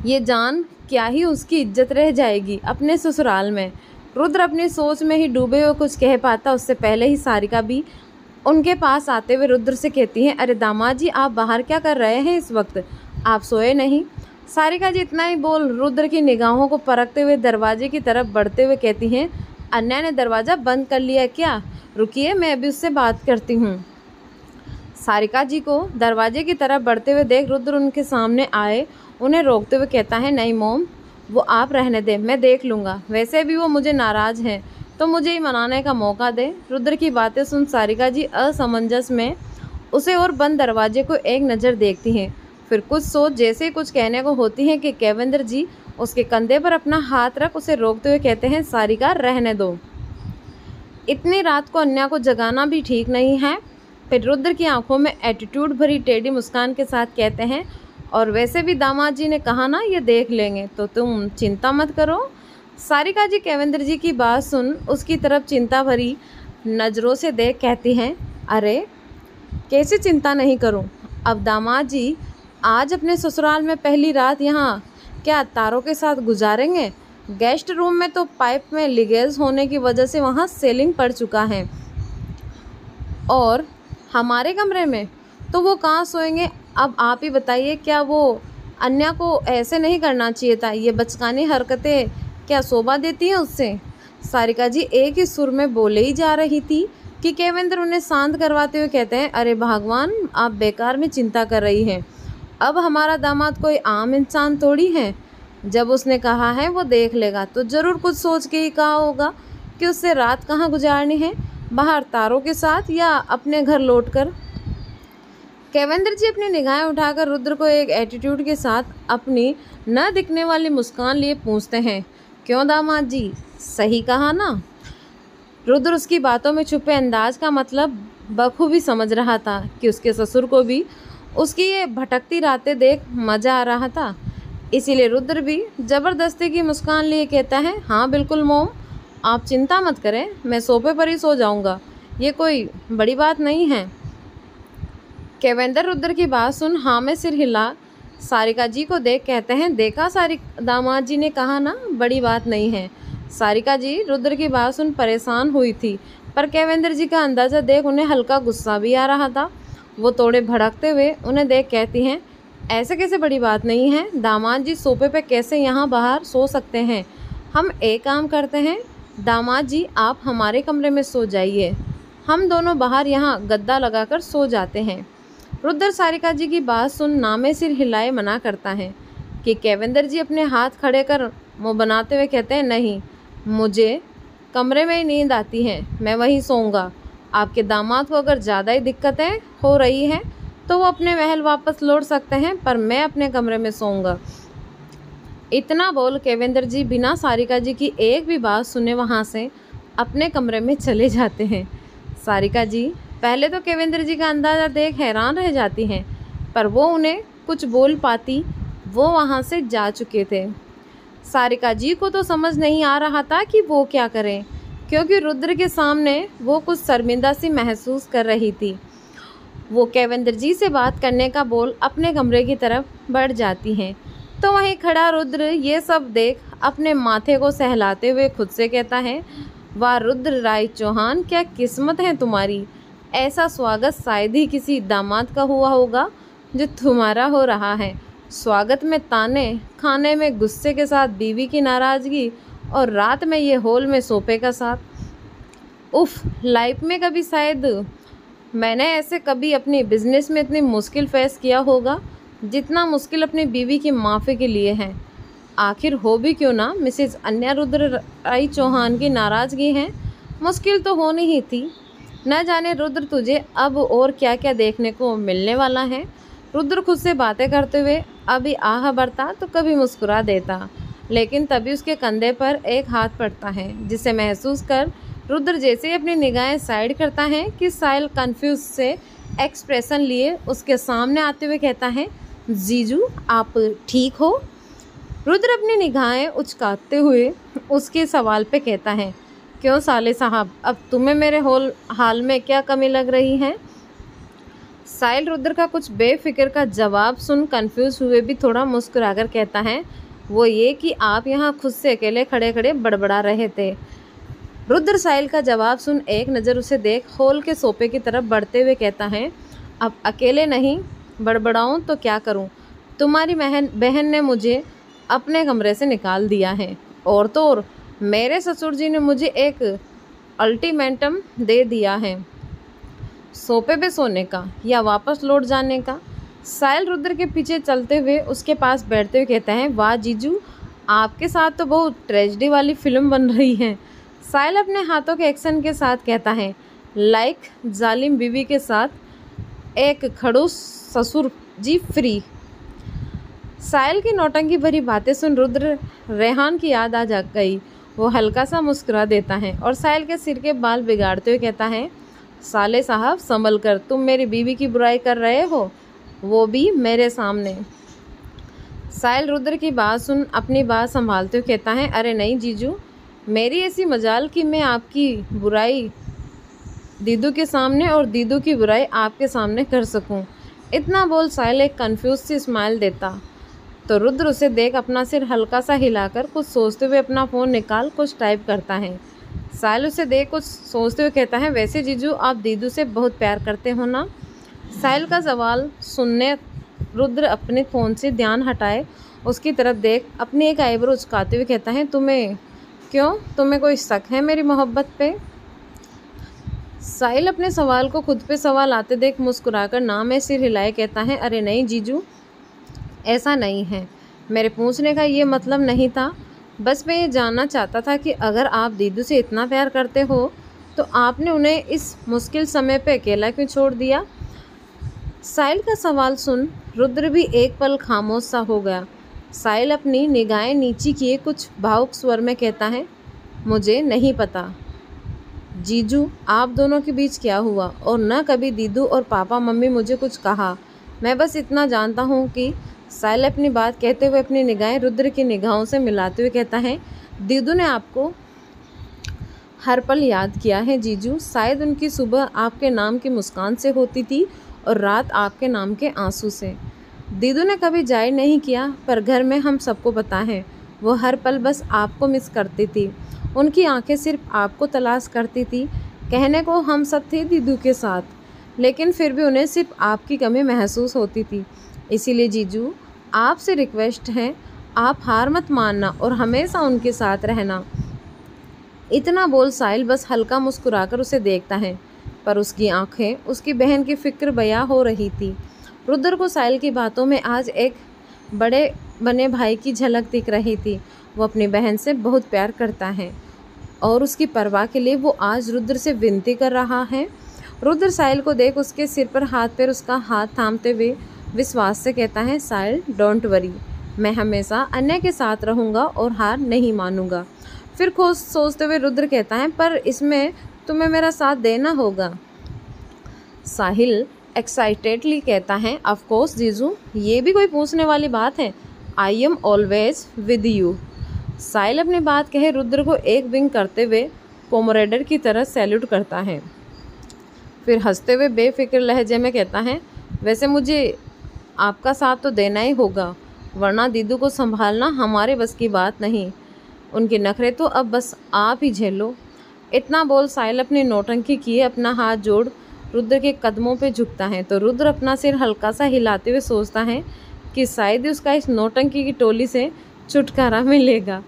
ये जान क्या ही उसकी इज्जत रह जाएगी अपने ससुराल में। रुद्र अपनी सोच में ही डूबे हुए कुछ कह पाता उससे पहले ही सारिका भी उनके पास आते हुए रुद्र से कहती हैं, अरे दामाद जी आप बाहर क्या कर रहे हैं इस वक्त, आप सोए नहीं। सारिका जी इतना ही बोल रुद्र की निगाहों को परखते हुए दरवाजे की तरफ बढ़ते हुए कहती हैं, अन्या ने दरवाज़ा बंद कर लिया क्या, रुकिए मैं अभी उससे बात करती हूँ। सारिका जी को दरवाजे की तरफ बढ़ते हुए देख रुद्र उनके सामने आए उन्हें रोकते हुए कहता है, नहीं मोम वो आप रहने दें, मैं देख लूँगा, वैसे भी वो मुझे नाराज़ हैं तो मुझे ही मनाने का मौका दे। रुद्र की बातें सुन सारिका जी असमंजस में उसे और बंद दरवाजे को एक नज़र देखती हैं, फिर कुछ सोच जैसे कुछ कहने को होती हैं कि केवेंद्र जी उसके कंधे पर अपना हाथ रख उसे रोकते हुए कहते हैं, सारिका रहने दो, इतनी रात को अन्या को जगाना भी ठीक नहीं है। फिर रुद्र की आंखों में एटीट्यूड भरी टेढ़ी मुस्कान के साथ कहते हैं, और वैसे भी दामाद जी ने कहा ना ये देख लेंगे, तो तुम चिंता मत करो। सारिका जी केवेंद्र जी की बात सुन उसकी तरफ चिंता भरी नज़रों से देख कहती हैं, अरे कैसे चिंता नहीं करूं, अब दामाद जी आज अपने ससुराल में पहली रात यहाँ क्या तारों के साथ गुजारेंगे। गेस्ट रूम में तो पाइप में लीकेज होने की वजह से वहाँ सेलिंग पड़ चुका है, और हमारे कमरे में तो वो कहाँ सोएंगे। अब आप ही बताइए, क्या वो अन्या को ऐसे नहीं करना चाहिए था, ये बचकानी हरकतें क्या शोभा देती हैं उससे। सारिका जी एक ही सुर में बोले ही जा रही थी कि केवेंद्र उन्हें शांत करवाते हुए कहते हैं, अरे भगवान आप बेकार में चिंता कर रही हैं, अब हमारा दामाद कोई आम इंसान थोड़ी है, जब उसने कहा है वो देख लेगा तो ज़रूर कुछ सोच के ही कहा होगा कि उससे रात कहाँ गुजारनी है, बाहर तारों के साथ या अपने घर लौटकर। केवेंद्र जी अपनी निगाहें उठाकर रुद्र को एक एटीट्यूड के साथ अपनी न दिखने वाली मुस्कान लिए पूछते हैं, क्यों दामाद जी सही कहा ना। रुद्र उसकी बातों में छुपे अंदाज का मतलब बखूबी समझ रहा था कि उसके ससुर को भी उसकी ये भटकती रातें देख मज़ा आ रहा था, इसीलिए रुद्र भी ज़बरदस्ती की मुस्कान लिए कहता है, हाँ बिल्कुल मोम आप चिंता मत करें, मैं सोफे पर ही सो जाऊंगा, ये कोई बड़ी बात नहीं है। केवेंद्र रुद्र की बात सुन हाँ में सिर हिला सारिका जी को देख कहते हैं, देखा दामाद जी ने कहा ना बड़ी बात नहीं है। सारिका जी रुद्र की बात सुन परेशान हुई थी, पर केवेंद्र जी का अंदाज़ा देख उन्हें हल्का गुस्सा भी आ रहा था। वो थोड़े भड़कते हुए उन्हें देख कहती हैं, ऐसे कैसे बड़ी बात नहीं है, दामाद जी सोफे पे कैसे यहाँ बाहर सो सकते हैं। हम एक काम करते हैं, दामाद जी आप हमारे कमरे में सो जाइए, हम दोनों बाहर यहाँ गद्दा लगाकर सो जाते हैं। रुद्र सारिका जी की बात सुन नामे सिर हिलाए मना करता है कि केवेंद्र जी अपने हाथ खड़े कर मुँह बनाते हुए कहते हैं, नहीं, मुझे कमरे में ही नींद आती है, मैं वहीं सोऊंगा। आपके दामाद को अगर ज़्यादा ही दिक्कतें हो रही हैं तो वो अपने महल वापस लौट सकते हैं, पर मैं अपने कमरे में सोऊंगा। इतना बोल केवेंद्र जी बिना सारिका जी की एक भी बात सुने वहाँ से अपने कमरे में चले जाते हैं। सारिका जी पहले तो केवेंद्र जी का अंदाज़ा देख हैरान रह जाती हैं, पर वो उन्हें कुछ बोल पाती, वो वहाँ से जा चुके थे। सारिका जी को तो समझ नहीं आ रहा था कि वो क्या करें, क्योंकि रुद्र के सामने वो कुछ शर्मिंदा सी महसूस कर रही थी। वो केवेंद्र जी से बात करने का बोल अपने कमरे की तरफ बढ़ जाती हैं, तो वहीं खड़ा रुद्र ये सब देख अपने माथे को सहलाते हुए खुद से कहता है, वाह रुद्र राय चौहान, क्या किस्मत है तुम्हारी। ऐसा स्वागत शायद ही किसी दामाद का हुआ होगा जो तुम्हारा हो रहा है। स्वागत में ताने, खाने में गुस्से के साथ बीवी की नाराज़गी, और रात में ये हॉल में सोफे का साथ। उफ, लाइफ में कभी शायद मैंने ऐसे कभी अपनी बिजनेस में इतनी मुश्किल फेस किया होगा जितना मुश्किल अपनी बीवी की माफ़ी के लिए है। आखिर हो भी क्यों ना मिसेज अन्या रुद्र राय चौहान की नाराज़गी है, मुश्किल तो होनी ही थी। न जाने रुद्र तुझे अब और क्या क्या देखने को मिलने वाला है। रुद्र खुद से बातें करते हुए अभी आह भरता तो कभी मुस्कुरा देता, लेकिन तभी उसके कंधे पर एक हाथ पड़ता है, जिसे महसूस कर रुद्र जैसे ही अपनी निगाहें साइड करता है कि साहिल कंफ्यूज से एक्सप्रेशन लिए उसके सामने आते हुए कहता है, जीजू आप ठीक हो। रुद्र अपनी निगाहें उचकाते हुए उसके सवाल पे कहता है, क्यों साले साहब, अब तुम्हें मेरे हाल में क्या कमी लग रही है। साहिल रुद्र का कुछ बेफिक्र का जवाब सुन कंफ्यूज हुए भी थोड़ा मुस्कुराकर कहता है, वो ये कि आप यहाँ खुद से अकेले खड़े खड़े बड़बड़ा रहे थे। रुद्र साहिल का जवाब सुन एक नज़र उसे देख हॉल के सोफे की तरफ बढ़ते हुए कहता है, अब अकेले नहीं बड़बड़ाऊँ तो क्या करूँ, तुम्हारी बहन ने मुझे अपने कमरे से निकाल दिया है, और तो और मेरे ससुर जी ने मुझे एक अल्टीमेटम दे दिया है, सोफे पे सोने का या वापस लौट जाने का। साहिल रुद्र के पीछे चलते हुए उसके पास बैठते हुए कहता है, वाह जीजू, आपके साथ तो बहुत ट्रेजेडी वाली फिल्म बन रही है। साहिल अपने हाथों के एक्शन के साथ कहता है, लाइक जालिम बीवी के साथ एक खड़ूस ससुर जी फ्री। साहिल की नौटंकी भरी बातें सुन रुद्र रेहान की याद आ जा गई। वो हल्का सा मुस्कुरा देता है और साहिल के सिर के बाल बिगाड़ते हुए कहता है, साले साहब संभल कर, तुम मेरी बीवी की बुराई कर रहे हो, वो भी मेरे सामने। साहिल रुद्र की बात सुन अपनी बात संभालते हुए कहता है, अरे नहीं जीजू, मेरी ऐसी मजाल कि मैं आपकी बुराई दीदू के सामने और दीदू की बुराई आपके सामने कर सकूं। इतना बोल साहिल एक कन्फ्यूज सी स्माइल देता तो रुद्र उसे देख अपना सिर हल्का सा हिलाकर कुछ सोचते हुए अपना फ़ोन निकाल कुछ टाइप करता है। साहिल उसे देख कुछ सोचते हुए कहता है, वैसे जीजू आप दीदू से बहुत प्यार करते हो ना। साहिल का सवाल सुनने रुद्र अपने फ़ोन से ध्यान हटाए उसकी तरफ देख अपनी एक आईब्रो उचकाते हुए कहता है, तुम्हें कोई शक है मेरी मोहब्बत पे। साहिल अपने सवाल को खुद पे सवाल आते देख मुस्कुराकर ना में सिर हिलाए कहता है, अरे नहीं जीजू, ऐसा नहीं है, मेरे पूछने का ये मतलब नहीं था, बस मैं ये जानना चाहता था कि अगर आप दीदू से इतना प्यार करते हो तो आपने उन्हें इस मुश्किल समय पे अकेला क्यों छोड़ दिया। साहिल का सवाल सुन रुद्र भी एक पल खामोश सा हो गया। साहिल अपनी निगाहें नीची किए कुछ भावुक स्वर में कहता है, मुझे नहीं पता जीजू आप दोनों के बीच क्या हुआ, और न कभी दीदू और पापा मम्मी मुझे कुछ कहा, मैं बस इतना जानता हूँ कि। साहिल अपनी बात कहते हुए अपनी निगाहें रुद्र की निगाहों से मिलाते हुए कहता है, दीदू ने आपको हर पल याद किया है जीजू, शायद उनकी सुबह आपके नाम की मुस्कान से होती थी और रात आपके नाम के आंसू से। दीदू ने कभी जाहिर नहीं किया, पर घर में हम सबको पता है, वो हर पल बस आपको मिस करती थी, उनकी आंखें सिर्फ आपको तलाश करती थी। कहने को हम सब थे दीदू के साथ, लेकिन फिर भी उन्हें सिर्फ आपकी कमी महसूस होती थी। इसीलिए जीजू आपसे रिक्वेस्ट है, आप हार मत मानना और हमेशा उनके साथ रहना। इतना बोल साहिल बस हल्का मुस्कुराकर उसे देखता है, पर उसकी आंखें उसकी बहन की फिक्र बयां हो रही थी। रुद्र को साहिल की बातों में आज एक बड़े बने भाई की झलक दिख रही थी। वो अपनी बहन से बहुत प्यार करता है और उसकी परवाह के लिए वो आज रुद्र से विनती कर रहा है। रुद्र साहिल को देख उसके सिर पर हाथ पैर उसका हाथ थामते हुए विश्वास से कहता है, साहिल डोंट वरी, मैं हमेशा अन्य के साथ रहूँगा और हार नहीं मानूंगा। फिर खुद सोचते हुए रुद्र कहता है, पर इसमें तुम्हें मेरा साथ देना होगा। साहिल एक्साइटेडली कहता है, ऑफ कोर्स जीजू, ये भी कोई पूछने वाली बात है, I am always with you. Sahil अपनी बात कहे रुद्र को एक विंग करते हुए पोमरेडर की तरह सैल्यूट करता है। फिर हंसते हुए बेफिक्र लहजे में कहता है, वैसे मुझे आपका साथ तो देना ही होगा, वरना दीदू को संभालना हमारे बस की बात नहीं। उनके नखरे तो अब बस आप ही झेलो। इतना बोल साहिल अपनी नौटंकी किए अपना हाथ जोड़ रुद्र के कदमों पे झुकता है, तो रुद्र अपना सिर हल्का सा हिलाते हुए सोचता है कि शायद ही उसका इस नौटंकी की टोली से छुटकारा मिलेगा।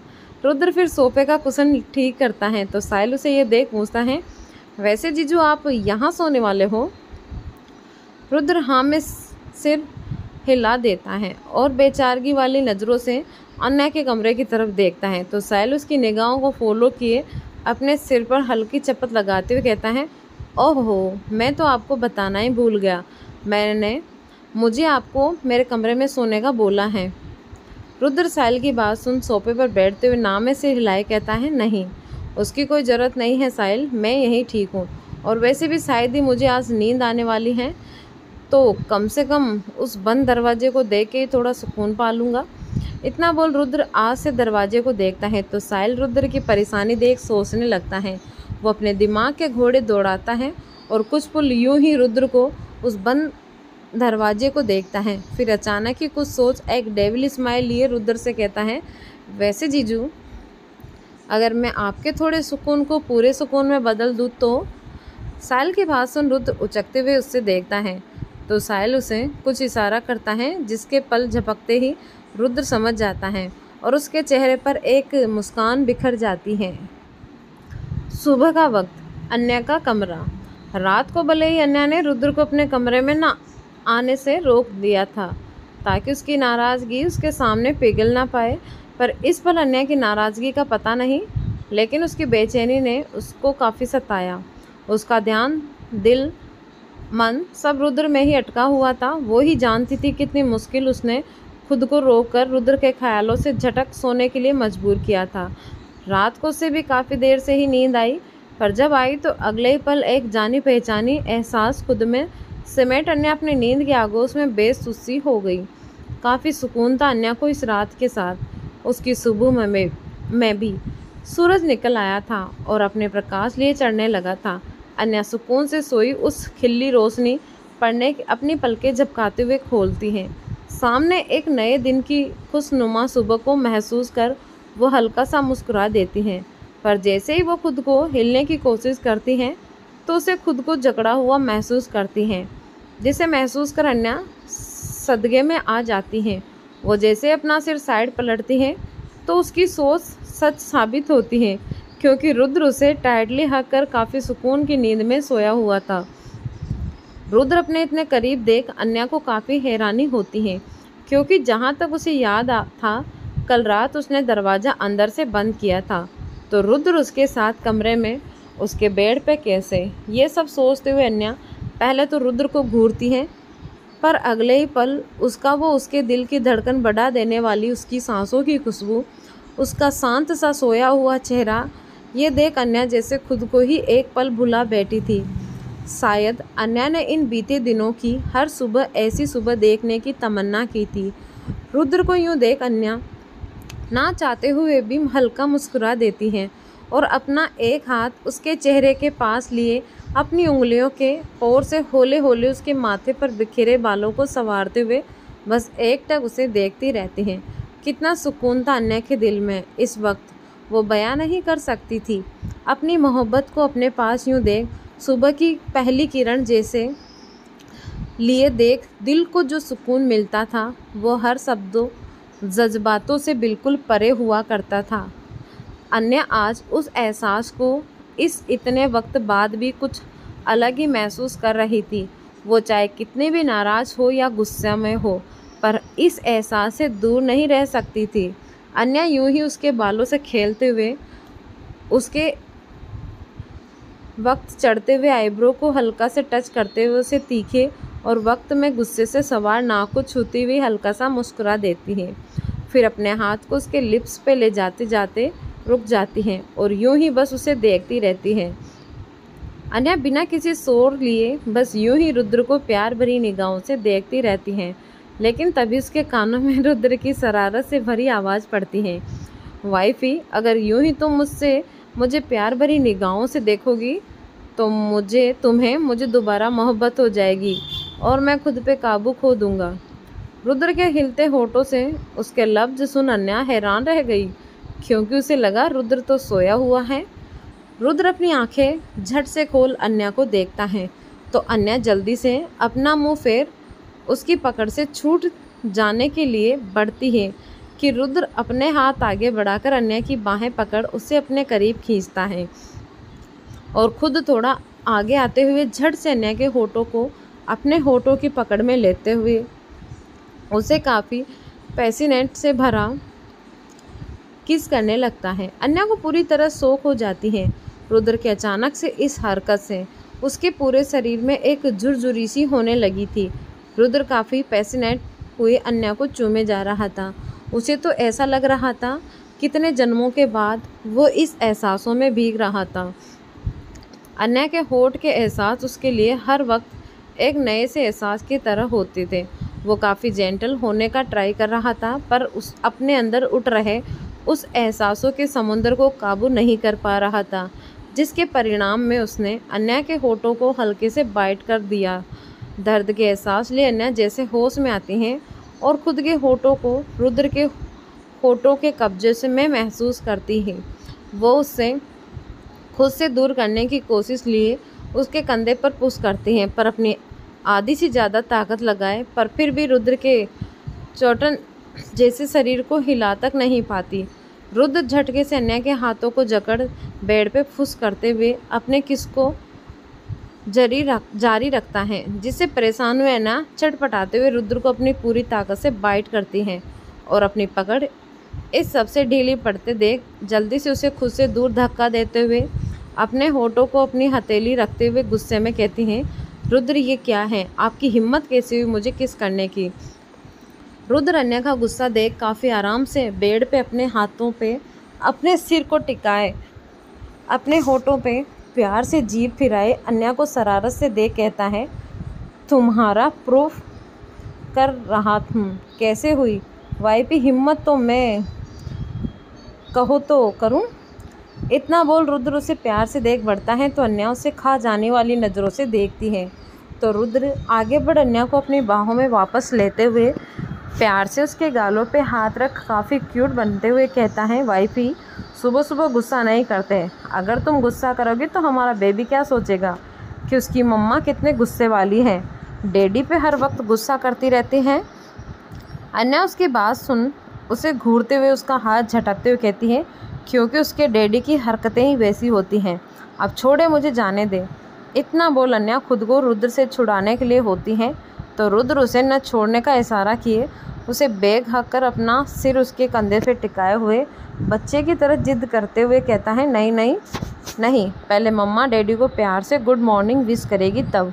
रुद्र फिर सोफे का कुशन ठीक करता है, तो साहिल उसे ये देख पूछता है, वैसे जीजू आप यहाँ सोने वाले हो? रुद्र हाँ में सिर हिला देता है और बेचारगी वाली नज़रों से अन्या के कमरे की तरफ देखता है, तो साहिल उसकी निगाहों को फॉलो किए अपने सिर पर हल्की चपत लगाते हुए कहता है, ओहो, मैं तो आपको बताना ही भूल गया, मुझे आपको मेरे कमरे में सोने का बोला है। रुद्र साहिल की बात सुन सोफे पर बैठते हुए नाम में सिर हिलाए कहता है, नहीं, उसकी कोई ज़रूरत नहीं है साहिल, मैं यहीं ठीक हूँ, और वैसे भी शायद ही मुझे आज नींद आने वाली है, तो कम से कम उस बंद दरवाजे को देख के थोड़ा सुकून पा लूँगा। इतना बोल रुद्र आज से दरवाजे को देखता है, तो साहिल रुद्र की परेशानी देख सोचने लगता है। वो अपने दिमाग के घोड़े दौड़ाता है और कुछ पल यूं ही रुद्र को उस बंद दरवाजे को देखता है। फिर अचानक ही कुछ सोच एक डेविल स्माइल लिए रुद्र से कहता है, वैसे जीजू, अगर मैं आपके थोड़े सुकून को पूरे सुकून में बदल दूँ तो? साहिल की बात सुन रुद्र उचकते हुए उससे देखता है, तो साहिल उसे कुछ इशारा करता है, जिसके पल झपकते ही रुद्र समझ जाता है और उसके चेहरे पर एक मुस्कान बिखर जाती है। सुबह का वक्त, अन्या का कमरा। रात को भले ही अन्या ने रुद्र को अपने कमरे में ना आने से रोक दिया था ताकि उसकी नाराज़गी उसके सामने पिघल ना पाए, पर इस पल अन्या की नाराज़गी का पता नहीं, लेकिन उसकी बेचैनी ने उसको काफ़ी सताया। उसका ध्यान, दिल, मन सब रुद्र में ही अटका हुआ था। वो ही जानती थी कितनी मुश्किल उसने खुद को रोककर रुद्र के ख्यालों से झटक सोने के लिए मजबूर किया था। रात को उसे भी काफ़ी देर से ही नींद आई, पर जब आई तो अगले ही पल एक जानी पहचानी एहसास खुद में समेट अन्या अपनी नींद के आगोश में बेसुसी हो गई। काफ़ी सुकून था अन्या को इस रात के साथ। उसकी सुबह में भी सूरज निकल आया था और अपने प्रकाश लिए चढ़ने लगा था। अन्या सुकून से सोई उस खिल्ली रोशनी पड़ने अपनी पलकें झपकाते हुए खोलती है। सामने एक नए दिन की खुशनुमा सुबह को महसूस कर वो हल्का सा मुस्कुरा देती हैं, पर जैसे ही वो खुद को हिलने की कोशिश करती हैं तो उसे खुद को जकड़ा हुआ महसूस करती हैं, जिसे महसूस कर अन्या सदमे में आ जाती हैं। वो जैसे अपना सिर साइड पलटती हैं तो उसकी सोच सच साबित होती है, क्योंकि रुद्र उसे टाइटली हक कर काफ़ी सुकून की नींद में सोया हुआ था। रुद्र अपने इतने करीब देख अन्या को काफ़ी हैरानी होती है, क्योंकि जहाँ तक उसे याद था कल रात उसने दरवाज़ा अंदर से बंद किया था, तो रुद्र उसके साथ कमरे में उसके बेड पे कैसे? ये सब सोचते हुए अन्या पहले तो रुद्र को घूरती है, पर अगले ही पल उसके दिल की धड़कन बढ़ा देने वाली उसकी सांसों की खुशबू, उसका शांत सा सोया हुआ चेहरा, ये देख अन्या जैसे खुद को ही एक पल भुला बैठी थी। शायद अन्या ने इन बीते दिनों की हर सुबह ऐसी सुबह देखने की तमन्ना की थी। रुद्र को यूं देख अन्या ना चाहते हुए भी हल्का मुस्कुरा देती हैं और अपना एक हाथ उसके चेहरे के पास लिए अपनी उंगलियों के ओर से हौले हौले उसके माथे पर बिखरे बालों को संवारते हुए बस एकटक उसे देखती रहती हैं। कितना सुकून था अन्या के दिल में इस वक्त, वो बयां नहीं कर सकती थी। अपनी मोहब्बत को अपने पास यूं देख सुबह की पहली किरण जैसे लिए देख दिल को जो सुकून मिलता था वो हर शब्दों जज्बातों से बिल्कुल परे हुआ करता था। अन्य आज उस एहसास को इस इतने वक्त बाद भी कुछ अलग ही महसूस कर रही थी। वो चाहे कितनी भी नाराज़ हो या गुस्से में हो, पर इस एहसास से दूर नहीं रह सकती थी। अन्य यूं ही उसके बालों से खेलते हुए, उसके वक्त चढ़ते हुए आईब्रो को हल्का से टच करते हुए उसे तीखे और वक्त में गुस्से से सवार नाक को छूती हुई हल्का सा मुस्कुरा देती है। फिर अपने हाथ को उसके लिप्स पे ले जाते जाते रुक जाती हैं और यूं ही बस उसे देखती रहती है। अन्या बिना किसी शोर लिए बस यूं ही रुद्र को प्यार भरी निगाहों से देखती रहती हैं। लेकिन तभी उसके कानों में रुद्र की शरारत से भरी आवाज़ पड़ती है, वाइफी, अगर यूं ही तुम मुझे प्यार भरी निगाहों से देखोगी तो मुझे दोबारा मोहब्बत हो जाएगी और मैं खुद पे काबू खो दूंगा। रुद्र के हिलते होठों से उसके लफ्ज सुन अन्या हैरान रह गई, क्योंकि उसे लगा रुद्र तो सोया हुआ है। रुद्र अपनी आंखें झट से खोल अन्या को देखता है तो अन्या जल्दी से अपना मुंह फेर उसकी पकड़ से छूट जाने के लिए बढ़ती है कि रुद्र अपने हाथ आगे बढ़ाकर अन्या की बाहें पकड़ उसे अपने करीब खींचता है और खुद थोड़ा आगे आते हुए झट से अन्या के होठों को अपने होठों की पकड़ में लेते हुए उसे काफ़ी पैसिनेट से भरा किस करने लगता है। अन्या को पूरी तरह शौक हो जाती है। रुद्र के अचानक से इस हरकत से उसके पूरे शरीर में एक झुरझुरी सी होने लगी थी। रुद्र काफ़ी पैसिनेट हुए अन्या को चूमे जा रहा था। उसे तो ऐसा लग रहा था कितने जन्मों के बाद वो इस एहसासों में भीग रहा था। अन्या के होठ के एहसास उसके लिए हर वक्त एक नए से एहसास की तरह होते थे। वो काफ़ी जेंटल होने का ट्राई कर रहा था, पर उस अपने अंदर उठ रहे उस एहसासों के समुद्र को काबू नहीं कर पा रहा था, जिसके परिणाम में उसने अन्या के होठों को हल्के से बाइट कर दिया। दर्द के एहसास लिए अन्या जैसे होश में आती हैं और खुद के होठों को रुद्र के होठों के कब्जे से मैं महसूस करती है। वो उससे खुद से दूर करने की कोशिश लिए उसके कंधे पर पुश करती हैं, पर अपनी आधी से ज़्यादा ताकत लगाए पर फिर भी रुद्र के चौटन जैसे शरीर को हिला तक नहीं पाती। रुद्र झटके से अन्या के हाथों को जकड़ बेड पे फुस करते हुए अपने किस को जारी रखता है, जिससे परेशान हुए अन्या चटपटाते हुए रुद्र को अपनी पूरी ताकत से बाइट करती हैं और अपनी पकड़ इस सबसे ढीली पड़ते देख जल्दी से उसे खुद से दूर धक्का देते हुए अपने होठों को अपनी हथेली रखते हुए गुस्से में कहती हैं, रुद्र ये क्या है, आपकी हिम्मत कैसी हुई मुझे किस करने की। रुद्र अन्या का गुस्सा देख काफ़ी आराम से बेड पे अपने हाथों पे अपने सिर को टिकाए, अपने होठों पे प्यार से जीभ फिराए अन्या को शरारत से देख कहता है, तुम्हारा प्रूफ कर रहा हूँ कैसे हुई वाइपी, हिम्मत तो मैं कहो तो करूँ। इतना बोल रुद्र उसे प्यार से देख बढ़ता है तो अन्या उसे खा जाने वाली नज़रों से देखती है। तो रुद्र आगे बढ़ अन्या को अपनी बाहों में वापस लेते हुए प्यार से उसके गालों पे हाथ रख काफ़ी क्यूट बनते हुए कहता है, वाइफी सुबह सुबह गुस्सा नहीं करते, अगर तुम गुस्सा करोगे तो हमारा बेबी क्या सोचेगा कि उसकी मम्मा कितने गुस्से वाली है, डैडी पे हर वक्त गुस्सा करती रहती हैं। अन्या उसकी बात सुन उसे घूरते हुए उसका हाथ झटकते हुए कहती है, क्योंकि उसके डैडी की हरकतें ही वैसी होती हैं, अब छोड़े मुझे जाने दे। इतना बोल अन्या खुद को रुद्र से छुड़ाने के लिए होती है तो रुद्र उसे न छोड़ने का इशारा किए उसे बैग हक कर अपना सिर उसके कंधे पे टिकाए हुए बच्चे की तरह जिद करते हुए कहता है, नहीं नहीं नहीं, पहले मम्मा डैडी को प्यार से गुड मॉर्निंग विश करेगी तब।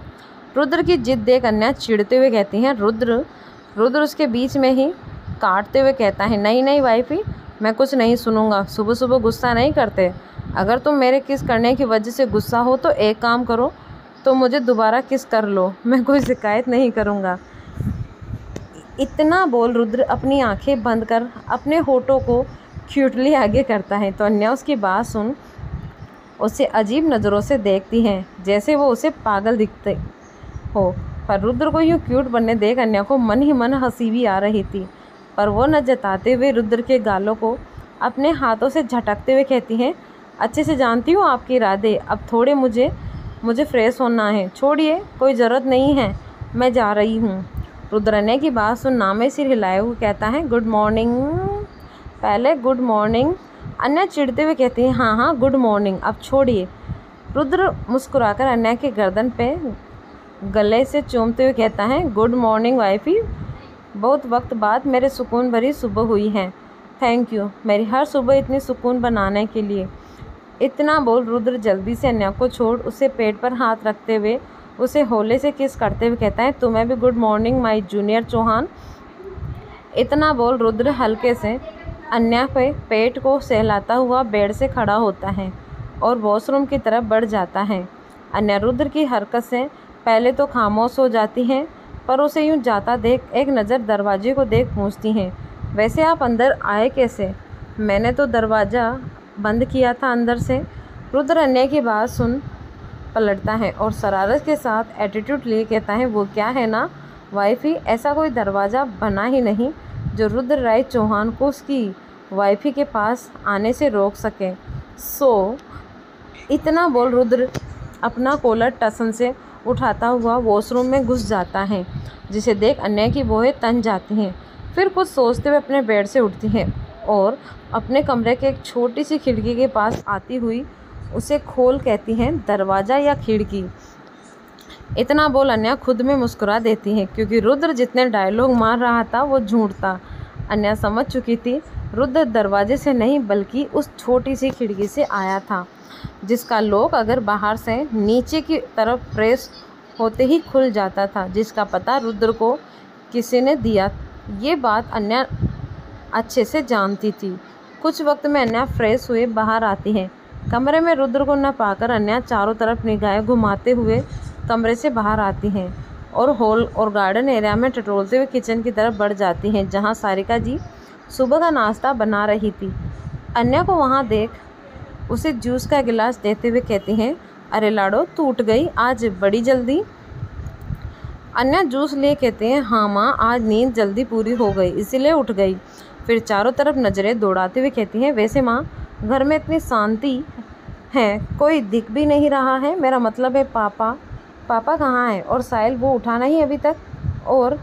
रुद्र की जिद देख अन्या चिढ़ते हुए कहती हैं, रुद्र उसके बीच में ही काटते हुए कहता है, नहीं नहीं वाइफी, मैं कुछ नहीं सुनूंगा, सुबह सुबह गुस्सा नहीं करते, अगर तुम मेरे किस करने की वजह से गुस्सा हो तो एक काम करो, तो मुझे दोबारा किस कर लो, मैं कोई शिकायत नहीं करूँगा। इतना बोल रुद्र अपनी आंखें बंद कर अपने होठों को क्यूटली आगे करता है तो अन्या उसकी बात सुन उसे अजीब नज़रों से देखती हैं, जैसे वो उसे पागल दिखते हो। पर रुद्र को यूँ क्यूट बनने देख अन्या को मन ही मन हंसी भी आ रही थी, पर वो न जताते हुए रुद्र के गालों को अपने हाथों से झटकते हुए कहती हैं, अच्छे से जानती हूँ आपके इरादे, अब थोड़े मुझे फ्रेश होना है, छोड़िए कोई ज़रूरत नहीं है, मैं जा रही हूँ। रुद्र अनन्या की बात सुन नामे सिर हिलाए हुए कहता है गुड मॉर्निंग। पहले गुड मॉर्निंग। अनन्या चिढ़ते हुए कहती है हाँ हाँ गुड मॉर्निंग, अब छोड़िए। रुद्र मुस्कुराकर अनन्या के गर्दन पे गले से चूमते हुए कहता है गुड मॉर्निंग वाइफी, बहुत वक्त बाद मेरे सुकून भरी सुबह हुई है। थैंक यू मेरी हर सुबह इतनी सुकून बनाने के लिए। इतना बोल रुद्र जल्दी से अनन्या को छोड़ उसे पेट पर हाथ रखते हुए उसे होले से किस करते हुए कहता है तुम्हें भी good morning my junior Chauhan. इतना बोल रुद्र हल्के से अनन्या पे पेट को सहलाता हुआ बेड से खड़ा होता है और वॉशरूम की तरफ बढ़ जाता है। अनन्या रुद्र की हरकत से पहले तो खामोश हो जाती हैं, पर उसे यूं जाता देख एक नज़र दरवाजे को देख पूछती हैं वैसे आप अंदर आए कैसे? मैंने तो दरवाज़ा बंद किया था अंदर से। रुद्र अनन्या की बात सुन पलटता है और शरारत के साथ एटीट्यूड लिए कहता है वो क्या है ना वाइफी, ऐसा कोई दरवाज़ा बना ही नहीं जो रुद्र राय चौहान को उसकी वाइफी के पास आने से रोक सके। इतना बोल रुद्र अपना कॉलर टसन से उठाता हुआ वॉशरूम में घुस जाता है, जिसे देख अनन्या की भौहें तन जाती हैं। फिर कुछ सोचते हुए अपने बेड से उठती हैं और अपने कमरे के एक छोटी सी खिड़की के पास आती हुई उसे खोल कहती हैं दरवाज़ा या खिड़की। इतना बोल अनन्या खुद में मुस्कुरा देती है क्योंकि रुद्र जितने डायलॉग मार रहा था वो झूठ था। अनन्या समझ चुकी थी रुद्र दरवाजे से नहीं बल्कि उस छोटी सी खिड़की से आया था, जिसका लॉक अगर बाहर से नीचे की तरफ प्रेस होते ही खुल जाता था, जिसका पता रुद्र को किसी ने दिया। ये बात अनन्या अच्छे से जानती थी। कुछ वक्त में अनन्या फ्रेश हुए बाहर आती है। कमरे में रुद्र को न पाकर अनन्या चारों तरफ निगाहें घुमाते हुए कमरे से बाहर आती हैं और हॉल और गार्डन एरिया में टटोलते हुए किचन की तरफ बढ़ जाती हैं, जहां सारिका जी सुबह का नाश्ता बना रही थी। अनन्या को वहां देख उसे जूस का गिलास देते हुए कहती हैं अरे लाडो तू उठ गई आज बड़ी जल्दी। अनन्या जूस लिए कहती हैं हाँ माँ, आज नींद जल्दी पूरी हो गई इसीलिए उठ गई। फिर चारों तरफ नज़रें दौड़ाते हुए कहती हैं वैसे माँ घर में इतनी शांति है, कोई दिख भी नहीं रहा है, मेरा मतलब है पापा कहाँ है? और साहिल वो उठा नहीं अभी तक। और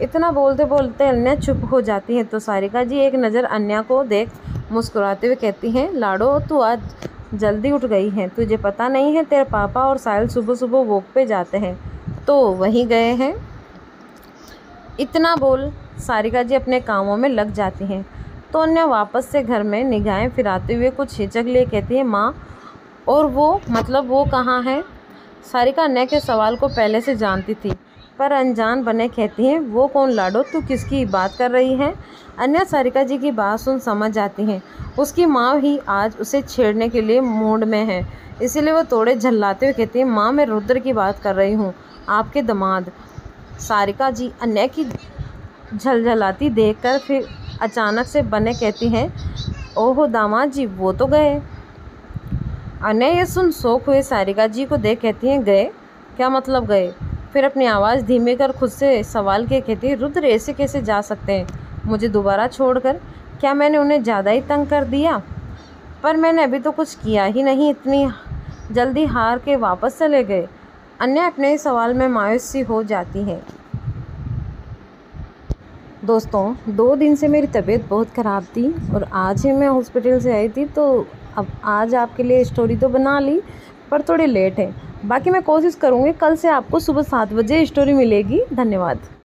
इतना बोलते बोलते अनन्या चुप हो जाती है तो सारिका जी एक नज़र अनन्या को देख मुस्कुराते हुए कहती हैं लाडो तू आज जल्दी उठ गई है, तुझे पता नहीं है तेरे पापा और साहिल सुबह सुबह वॉक पे जाते हैं तो वहीं गए हैं। इतना बोल सारिका जी अपने कामों में लग जाती हैं तो अनन्या वापस से घर में निगाहें फिराते हुए कुछ हिचक लिए कहती है माँ और वो मतलब वो कहाँ है? सारिका अनन्या के सवाल को पहले से जानती थी पर अनजान बने कहती हैं वो कौन लाडो, तू किसकी बात कर रही है? अनन्या सारिका जी की बात सुन समझ जाती हैं उसकी माँ ही आज उसे छेड़ने के लिए मूड में है, इसीलिए वो थोड़े झल्लाते हुए कहती हैं माँ मैं रुद्र की बात कर रही हूँ, आपके दामाद। सारिका जी अनन्या की झलझलाती देखकर फिर अचानक से बने कहती हैं ओहो दामाद जी वो तो गए। अनन्या ये सुन शौक हुए सारिका जी को देख कहती हैं गए? क्या मतलब गए? फिर अपनी आवाज़ धीमी कर खुद से सवाल के कहती है रुद्र ऐसे कैसे जा सकते हैं मुझे दोबारा छोड़कर? क्या मैंने उन्हें ज़्यादा ही तंग कर दिया? पर मैंने अभी तो कुछ किया ही नहीं, इतनी जल्दी हार के वापस चले गए। अनन्या अपने ही सवाल में मायूस सी हो जाती है। दोस्तों 2 दिन से मेरी तबीयत बहुत ख़राब थी और आज ही मैं हॉस्पिटल से आई थी तो अब आज आपके लिए स्टोरी तो बना ली पर थोड़ी लेट है। बाकी मैं कोशिश करूँगी कल से आपको सुबह 7 बजे स्टोरी मिलेगी। धन्यवाद।